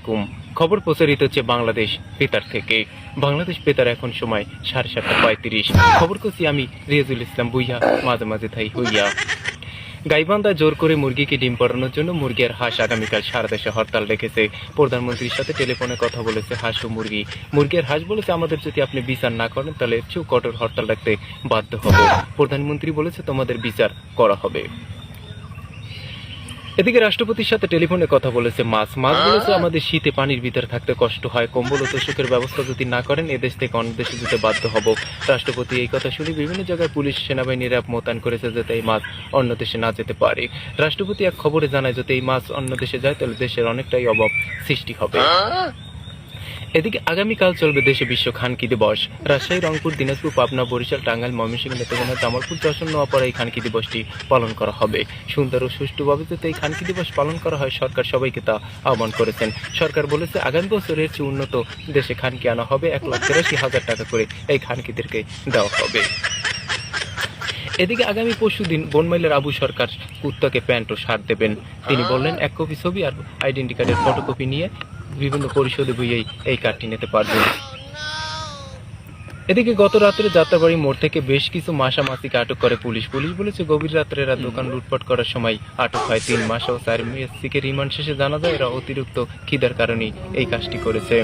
আলাইকুম। খবর প্রচারিত হচ্ছে বাংলাদেশ বেতার থেকে। বাংলাদেশ বেতার এখন সময় 7:35। খবর করছি আমি রিয়াজুল ইসলাম বুইয়া, মাঝে মাঝে থাই হইয়া। গাইবান্ধা জোর করে মুরগিকে ডিম পাড়ানোর জন্য মুরগি আর হাঁস আগামীকাল সারা দেশে হরতাল রেখেছে। প্রধানমন্ত্রীর সাথে টেলিফোনে কথা বলেছে হাঁস ও মুরগি। মুরগি আর হাঁস বলেছে, আমাদের যদি আপনি বিচার না করেন তাহলে এর চেয়েও কঠোর হরতাল রাখতে বাধ্য হব। প্রধানমন্ত্রী বলেছে, তোমাদের বিচার করা হবে। এদিকে রাষ্ট্রপতির সাথে টেলিফোনে কথা বলেছে মাছ বলেছে, আমাদের শীতে পানির ভিতরে থাকতে কষ্ট হয়, কম্বল ও তোষকের ব্যবস্থা যদি না করেন এদেশ থেকে অন্য দেশে যেতে বাধ্য হব। রাষ্ট্রপতি এই কথা শুনে বিভিন্ন জায়গায় পুলিশ সেনাবাহিনী র্যাব মোতায়েন করেছে যাতে এই মাছ অন্য দেশে না যেতে পারে। রাষ্ট্রপতি এক খবরে জানায়, যদি এই মাছ অন্য দেশে যায় তাহলে দেশের অনেকটাই অভাব সৃষ্টি হবে। এদিকে আগামীকাল চলবে দেশে বিশ্ব খানকি দিবস। রাজশাহী, রংপুর, দিনাজপুর, পাবনা, বরিশাল, টাঙ্গাইল, ময়মনসিংহ, নেত্রকোনা, জামালপুর, যশোর, নোয়াপাড়া এই খানকি দিবসটি পালন করা হবে। সুন্দর ও সুষ্ঠুভাবে যাতে এই খানকি দিবস পালন করা হয়, সরকার সবাইকে তা আহ্বান করেছেন। সরকার বলেছে, আগামী বছরের চেয়ে উন্নত দেশে খানকি আনা হবে। 1,83,000 টাকা করে এই খানকিদেরকে দেওয়া হবে। এদিকে আগামী পরশুদিন বনমাইলের আবু সরকার কুত্তাকে প্যান্ট ও শার্ট দেবেন। তিনি বললেন, 1 কপি ছবি আর আইডেন্টি কার্ডের ফটোকপি নিয়ে বিভিন্ন পরিশোধে বইয়েই এই কার্ডটি নিতে পারবেন। এদিকে গত রাত্রে যাত্রাবাড়ি মোড় থেকে বেশ কিছু মাসামাছিকে আটক করে পুলিশ বলেছে, গভীর রাত্রে এরা দোকান লুটপাট করার সময় আটক হয়। 3 মাস ও 4 মেসিকে রিমান্ড শেষে জানা যায় এরা অতিরিক্ত খিদার কারণেই এই কাজটি করেছে।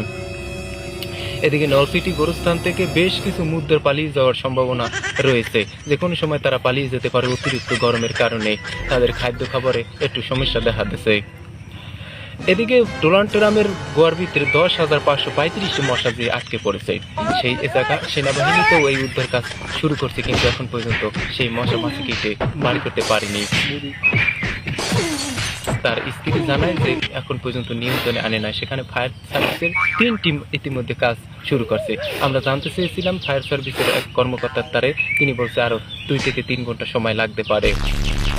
এদিকে নলসিটি গোরস্থান থেকে বেশ কিছু মুদ্রা পালিয়ে যাওয়ার সম্ভাবনা রয়েছে। যে কোনো সময় তারা পালিয়ে যেতে পারে অতিরিক্ত গরমের কারণে। তাদের খাদ্য খাবারে একটু সমস্যা দেখা দিচ্ছে। এদিকে ডোনাল্ড ট্রাম্পের গোয়ার ভিতরে 10,535টি মশা দিয়ে আটকে পড়েছে। সেই এলাকা সেনাবাহিনীতেও এই উদ্ধার কাজ শুরু করছে, কিন্তু এখন পর্যন্ত সেই মশা মাছিকে বাড়ি করতে পারেনি। তার স্ত্রী জানায় যে এখন পর্যন্ত নিয়ন্ত্রণে আনে না। সেখানে ফায়ার সার্ভিসের 3 টিম ইতিমধ্যে কাজ শুরু করছে। আমরা জানতে চেয়েছিলাম ফায়ার সার্ভিসের এক কর্মকর্তার তারে, তিনি বলছে আরো 2 থেকে 3 ঘন্টা সময় লাগতে পারে।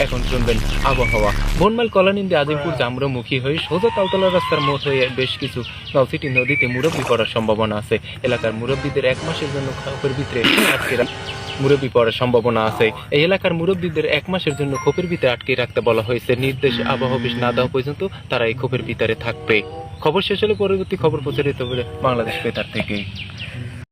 এখন শুনবেন আবহাওয়া। বনমাল, কলানিন্দে, আজিমপুর, জামরুমুখী হয়ে সোজা তালতলা রাস্তার মোড় হয়ে বেশ কিছু নলসিটি নদীতে মুরব্বি পড়ার সম্ভাবনা আছে। এলাকার মুরব্বীদের 1 মাসের জন্য খোপের ভিতরে আটকে মুরব্বি পড়ার সম্ভাবনা আছে। এই এলাকার মুরব্বীদের 1 মাসের জন্য খোপের ভিতরে আটকে রাখতে বলা হয়েছে। নির্দেশ আবহাওয়া অফিস না দেওয়া পর্যন্ত তারা এই খোপের ভিতরে থাকবে। খবর শেষ হলে পরবর্তী খবর প্রচারিত হবে বাংলাদেশ বেতার থেকে।